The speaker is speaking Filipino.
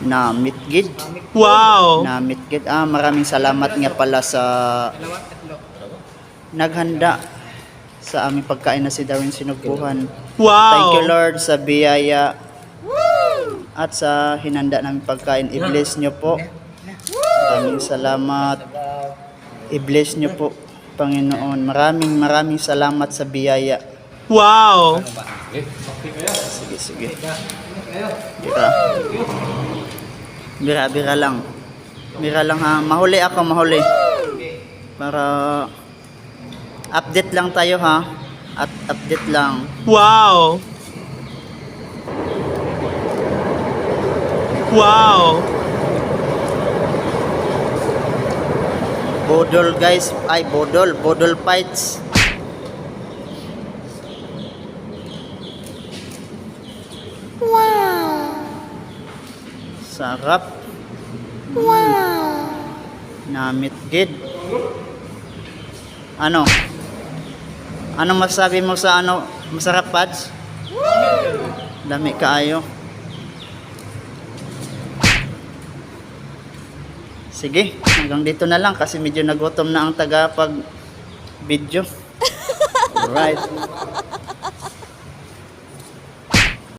na mitgid. Wow! Na mitgid. Maraming salamat nga pala sa naghanda sa aming pagkain na si Darwin Sinugbuhan. Thank you Wow! Lord sa biyaya at sa hinanda namin pagkain. I-bless nyo po. Maraming salamat. I-bless nyo po, Panginoon. Maraming salamat sa biyaya. Wow! Sige, sige. Bira. Bira lang. Bira lang ha. Mahuli ako, mahuli. Para update lang tayo ha. At update lang. Wow! Wow! Bodol guys. Ay, bodol. Bodol fights. Wow! Sarap. Wow! Namitgid. Ano? Ano masabi mo sa ano? Masarap, Pads? Dami kaayo. Sige, hanggang dito na lang kasi medyo nagutom na ang tagapag video. Alright.